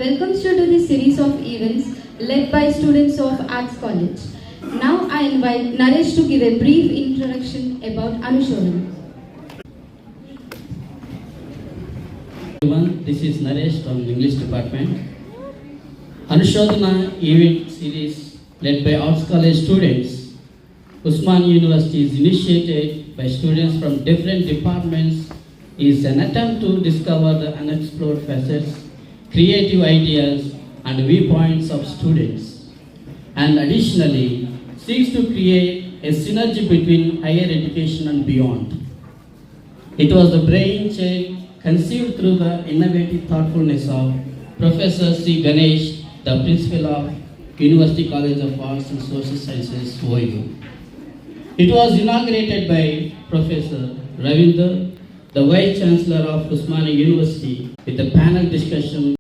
welcomes you to this series of events led by students of Arts College. Now I invite Naresh to give a brief introduction about Anushodhana. Everyone, this is Naresh from English Department. Anushodhana event series led by Arts College students. Usman University is initiated by students from different departments is an attempt to discover the unexplored facets, creative ideas and viewpoints of students, and additionally seeks to create a synergy between higher education and beyond. It was the brainchild conceived through the innovative thoughtfulness of Professor C. Ganesh, the Principal of University College of Arts and Social Sciences, OU. It was inaugurated by Professor Ravinder, the Vice Chancellor of Usmania University, with a panel discussion